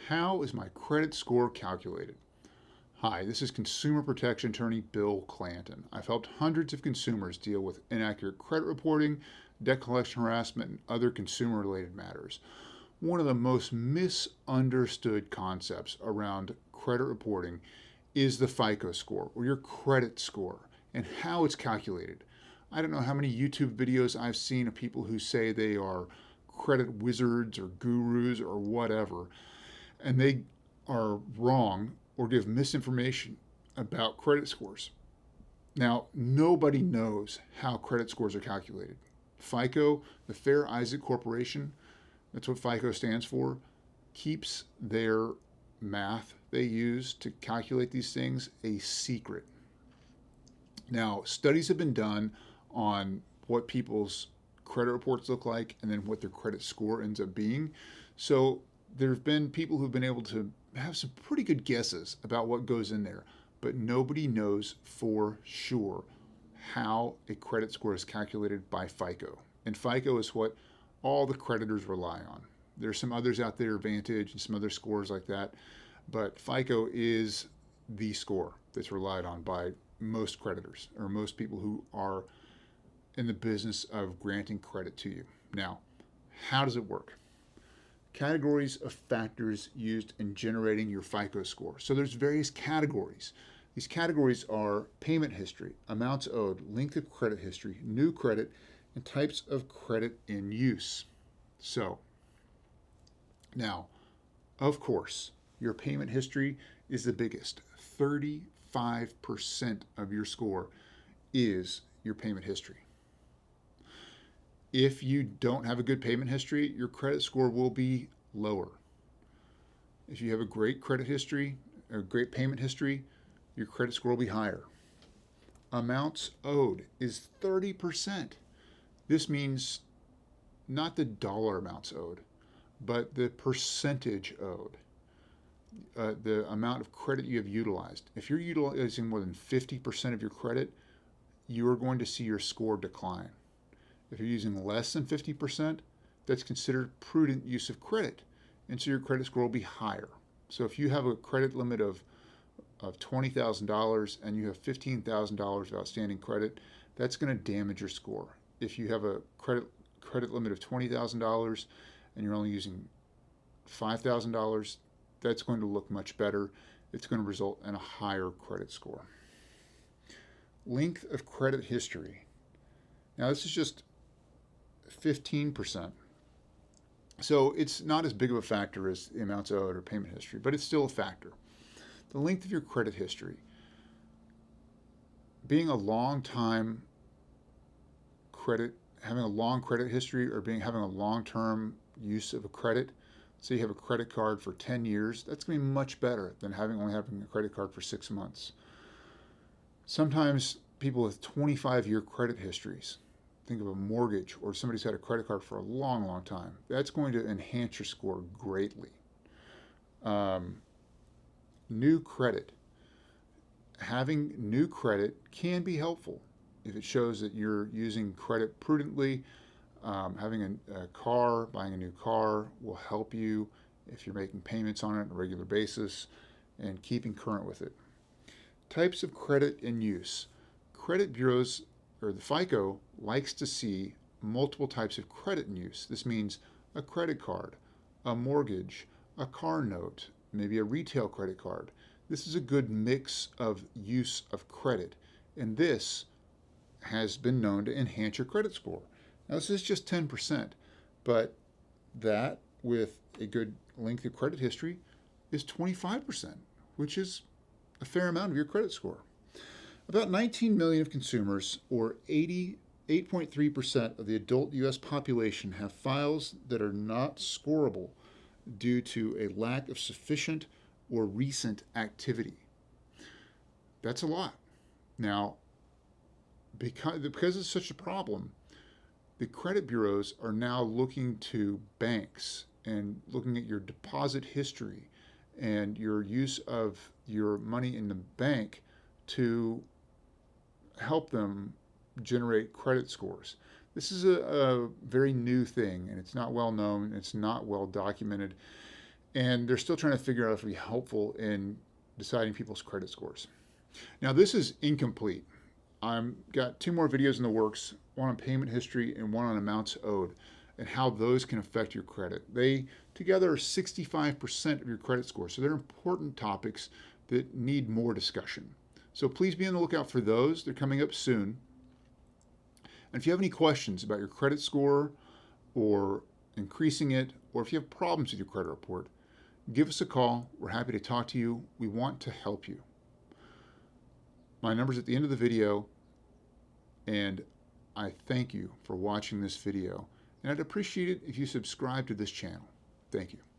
How is my credit score calculated? Hi, this is consumer protection attorney Bill Clanton. I've helped hundreds of consumers deal with inaccurate credit reporting, debt collection harassment, and other consumer related matters. One of the most misunderstood concepts around credit reporting is the FICO score, or your credit score, and how it's calculated. I don't know how many YouTube videos I've seen of people who say they are credit wizards or gurus or whatever, and they are wrong or give misinformation about credit scores. Now, nobody knows how credit scores are calculated. FICO, the Fair Isaac Corporation, that's what FICO stands for, keeps their math they use to calculate these things a secret. Now, studies have been done on what people's credit reports look like and then what their credit score ends up being. So there have been people who've been able to have some pretty good guesses about what goes in there, but nobody knows for sure how a credit score is calculated by FICO. And FICO is what all the creditors rely on. There's some others out there, Vantage and some other scores like that, but FICO is the score that's relied on by most creditors or most people who are in the business of granting credit to you. Now, how does it work? Categories of factors used in generating your FICO score. So there's various categories. These categories are payment history, amounts owed, length of credit history, new credit, and types of credit in use. So now, of course, your payment history is the biggest. 35% of your score is your payment history. If you don't have a good payment history, your credit score will be lower. If you have a great credit history, or great payment history, your credit score will be higher. Amounts owed is 30%. This means not the dollar amounts owed, but the percentage owed. The amount of credit you have utilized. If you're utilizing more than 50% of your credit, you are going to see your score decline. If you're using less than 50%, that's considered prudent use of credit, and so your credit score will be higher. So if you have a credit limit of $20,000 and you have $15,000 of outstanding credit, that's going to damage your score. If you have a credit limit of $20,000 and you're only using $5,000, that's going to look much better. It's going to result in a higher credit score. Length of credit history. Now, this is just 15%. So it's not as big of a factor as the amounts owed or payment history, but it's still a factor. The length of your credit history. Being a long time having a long credit history or having a long-term use of a credit, say you have a credit card for 10 years, that's going to be much better than only having a credit card for 6 months. Sometimes people with 25-year credit histories, think of a mortgage or somebody's had a credit card for a long, long time, that's going to enhance your score greatly. New credit. Having new credit can be helpful if it shows that you're using credit prudently. Having buying a new car will help you if you're making payments on it on a regular basis and keeping current with it. Types of credit in use. Credit bureaus, or the FICO, likes to see multiple types of credit in use. This means a credit card, a mortgage, a car note, maybe a retail credit card. This is a good mix of use of credit, and this has been known to enhance your credit score. Now, this is just 10%, but that with a good length of credit history is 25%, which is a fair amount of your credit score. About 19 million of consumers, or 88.3% of the adult U.S. population, have files that are not scorable due to a lack of sufficient or recent activity. That's a lot. Now, because it's such a problem, the credit bureaus are now looking to banks and looking at your deposit history and your use of your money in the bank to help them generate credit scores. This is a very new thing, and it's not well known, it's not well documented, and they're still trying to figure out if it'll be helpful in deciding people's credit scores. Now, this is incomplete. I've got 2 more videos in the works, one on payment history and one on amounts owed, and how those can affect your credit. They together are 65% of your credit score, so they're important topics that need more discussion. So please be on the lookout for those. They're coming up soon. And if you have any questions about your credit score or increasing it, or if you have problems with your credit report, give us a call. We're happy to talk to you. We want to help you. My number's at the end of the video, and I thank you for watching this video. And I'd appreciate it if you subscribe to this channel. Thank you.